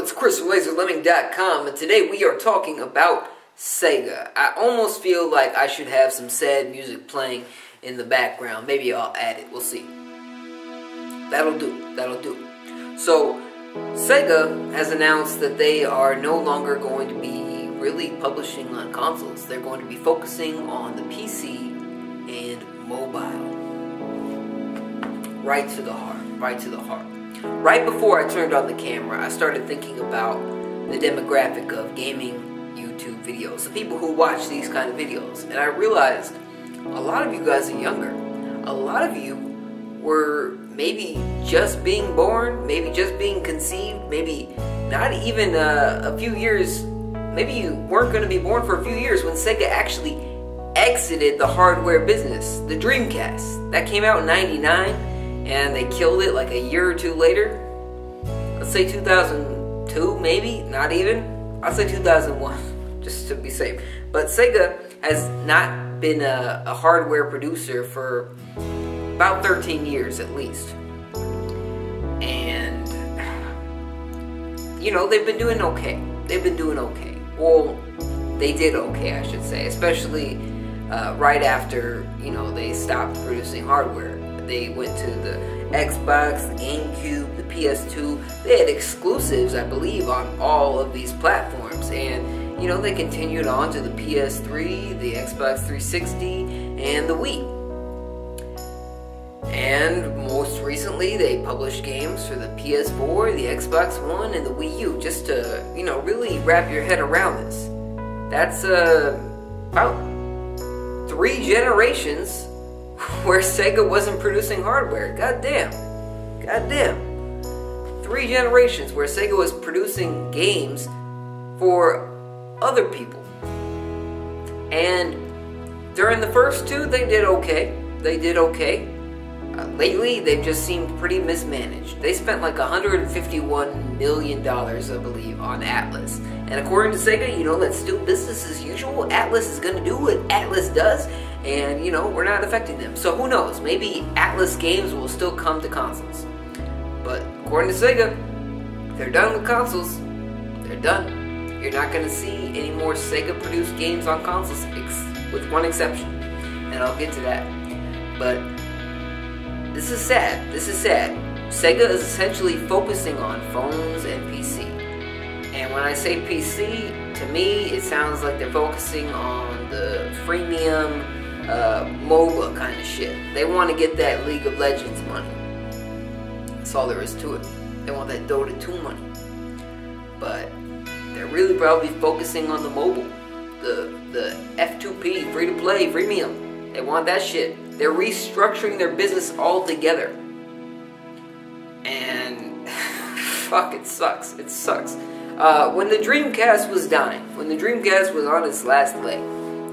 it's Chris from LaserLemming.com, and today we are talking about Sega. I almost feel like I should have some sad music playing in the background. Maybe I'll add it. We'll see. That'll do. That'll do. So, Sega has announced that they are no longer going to be really publishing on consoles. They're going to be focusing on the PC and mobile. Right to the heart. Right to the heart. Right before I turned on the camera, I started thinking about the demographic of gaming YouTube videos, the people who watch these kind of videos, and I realized a lot of you guys are younger. A lot of you were maybe just being born, maybe just being conceived, maybe not even a few years, maybe you weren't going to be born for a few years when Sega actually exited the hardware business. The Dreamcast, that came out in '99. And they killed it like a year or two later. Let's say 2002, maybe, not even. I'll say 2001, just to be safe. But Sega has not been a hardware producer for about 13 years at least. And, you know, they've been doing okay. They've been doing okay. Well, they did okay, I should say. Especially right after, you know, they stopped producing hardware. They went to the Xbox, the GameCube, the PS2. They had exclusives, I believe, on all of these platforms. And, you know, they continued on to the PS3, the Xbox 360, and the Wii. And most recently, they published games for the PS4, the Xbox One, and the Wii U. Just to, you know, really wrap your head around this. That's about 3 generations where Sega wasn't producing hardware. Goddamn. Goddamn. 3 generations where Sega was producing games for other people. And during the first 2, they did okay. They did okay. Lately, they've just seemed pretty mismanaged. They spent like $151 million, I believe, on Atlas. And according to Sega, you know, let's do business as usual. Atlas is going to do what Atlas does. And, you know, we're not affecting them. So who knows? Maybe Atlas games will still come to consoles. But according to Sega, they're done with consoles. They're done. You're not going to see any more Sega-produced games on consoles, with one exception. And I'll get to that. But this is sad. This is sad. Sega is essentially focusing on phones and PC. And when I say PC, to me, it sounds like they're focusing on the freemium, MOBA kind of shit. They want to get that League of Legends money. That's all there is to it. They want that Dota 2 money. But they're really probably focusing on the mobile. The F2P, free-to-play, freemium. They want that shit. They're restructuring their business altogether. And fuck, it sucks. It sucks. When the Dreamcast was dying, when the Dreamcast was on its last leg,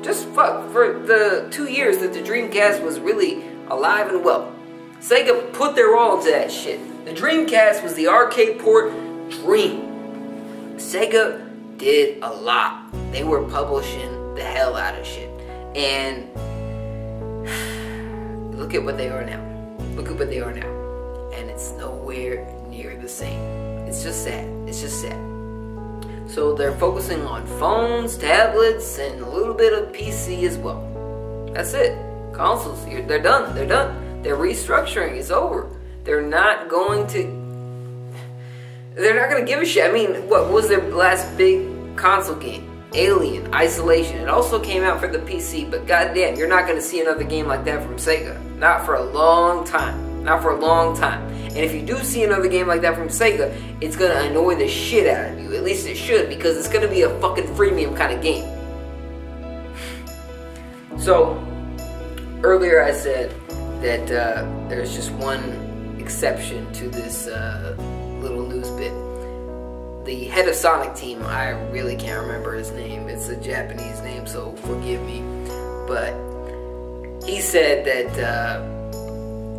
just fuck, for the 2 years that the Dreamcast was really alive and well, Sega put their all into that shit. The Dreamcast was the arcade port dream. Sega did a lot. They were publishing the hell out of shit. And look at what they are now. Look at what they are now. And it's nowhere near the same. It's just sad. It's just sad. So they're focusing on phones, tablets, and a little bit of PC as well. That's it. Consoles, they're done. They're done. They're restructuring. It's over. They're not going to give a shit. I mean, what was their last big console game? Alien, Isolation. It also came out for the PC, but goddamn, you're not going to see another game like that from Sega. Not for a long time. Not for a long time. And if you do see another game like that from Sega, it's going to annoy the shit out of you. At least it should, because it's going to be a fucking freemium kind of game. So, earlier I said that there's just one exception to this little news bit. The head of Sonic Team, I really can't remember his name. It's a Japanese name, so forgive me. But he said that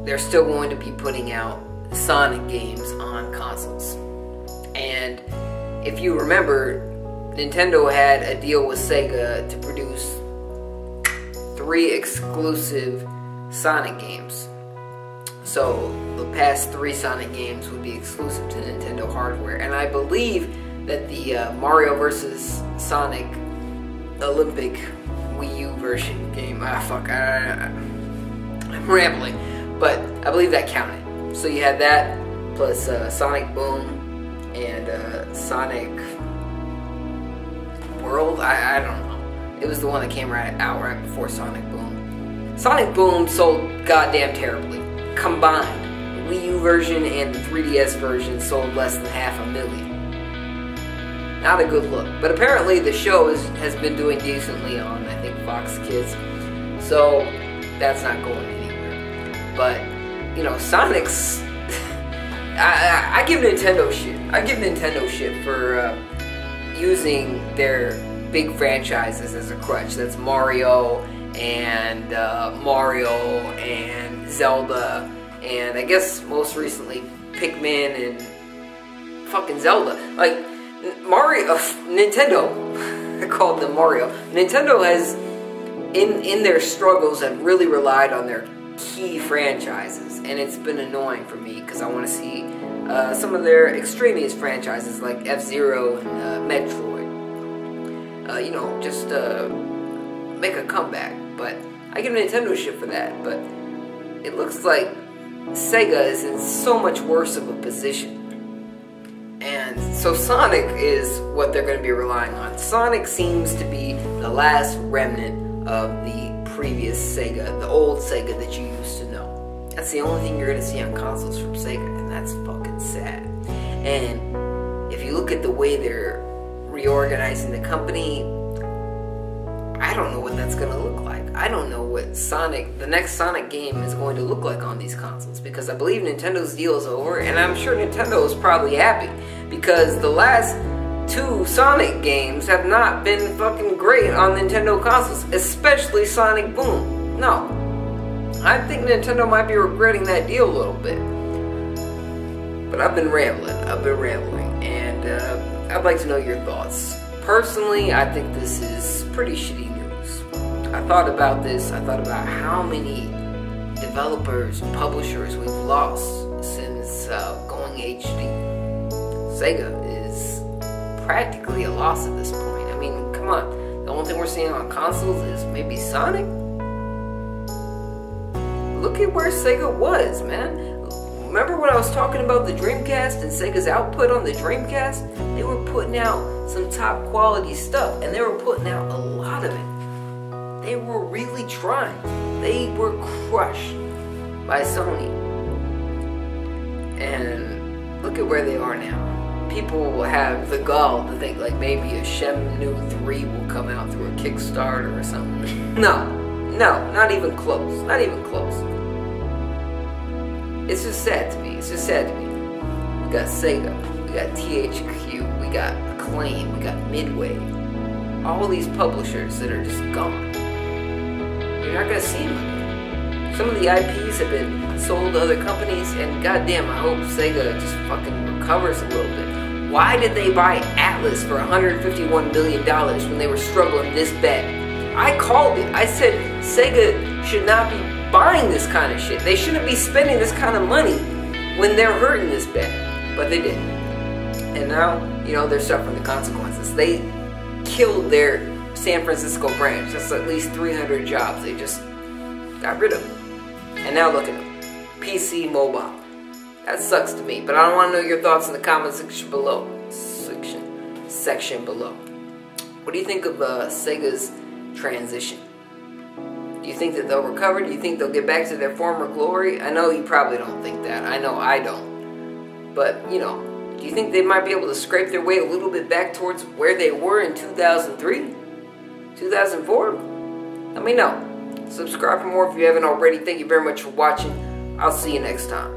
they're still going to be putting out Sonic games on consoles. And if you remember, Nintendo had a deal with Sega to produce 3 exclusive Sonic games. So the past 3 Sonic games would be exclusive to Nintendo hardware. And I believe that the Mario vs. Sonic Olympic Wii U version game, I'm rambling, but I believe that counted. So you had that, plus Sonic Boom, and Sonic World, I don't know. It was the one that came out right before Sonic Boom. Sonic Boom sold goddamn terribly. Combined, the Wii U version and the 3DS version sold less than 500,000. Not a good look. But apparently the show has been doing decently on, I think, Fox Kids. So that's not going anywhere. But, you know, Sonic's... I give Nintendo shit. I give Nintendo shit for using their big franchises as a crutch. That's Mario and Zelda, and I guess most recently Pikmin and fucking Zelda. Like Mario, Nintendo, I called them Mario. Nintendo has, in their struggles, have really relied on their key franchises, and it's been annoying for me because I want to see some of their extraneous franchises like F-Zero and Metroid. You know, just make a comeback. But I give Nintendo shit for that. But it looks like Sega is in so much worse of a position. And so Sonic is what they're going to be relying on. Sonic seems to be the last remnant of the previous Sega, the old Sega that you used to know. That's the only thing you're going to see on consoles from Sega, and that's fucking sad. And if you look at the way they're reorganizing the company, I don't know what that's going to look like. I don't know what the next Sonic game is going to look like on these consoles, because I believe Nintendo's deal is over, and I'm sure Nintendo is probably happy, because the last 2 Sonic games have not been fucking great on Nintendo consoles, especially Sonic Boom. No. I think Nintendo might be regretting that deal a little bit. But I've been rambling, and I'd like to know your thoughts. Personally, I think this is pretty shitty news. I thought about this, I thought about how many developers and publishers we've lost since going HD. Sega is practically a loss at this point. I mean, come on. The only thing we're seeing on consoles is maybe Sonic. Look at where Sega was, man. Remember when I was talking about the Dreamcast and Sega's output on the Dreamcast? They were putting out some top quality stuff, and they were putting out a lot of it. They were really trying. They were crushed by Sony. And look at where they are now. People will have the gall to think like maybe a Shenmue 3 will come out through a Kickstarter or something. No, not even close. Not even close. It's just sad to me. It's just sad to me. We got Sega, we got THQ, we got Acclaim, we got Midway. All these publishers that are just gone. You're not gonna see them again. Some of the IPs have been sold to other companies, and goddamn, I hope Sega just fucking recovers a little bit. Why did they buy Atlas for $151 million when they were struggling this bad? I called it. I said Sega should not be buying this kind of shit. They shouldn't be spending this kind of money when they're hurting this bad. But they didn't. And now, you know, they're suffering the consequences. They killed their San Francisco branch. That's at least 300 jobs. They just got rid of them. And now look at them. PC mobile. That sucks to me. But I don't want to know your thoughts in the comment section below. Section below. What do you think of Sega's transition? Do you think that they'll recover? Do you think they'll get back to their former glory? I know you probably don't think that. I know I don't. But, you know, do you think they might be able to scrape their way a little bit back towards where they were in 2003? 2004? Let me know. Subscribe for more if you haven't already. Thank you very much for watching. I'll see you next time.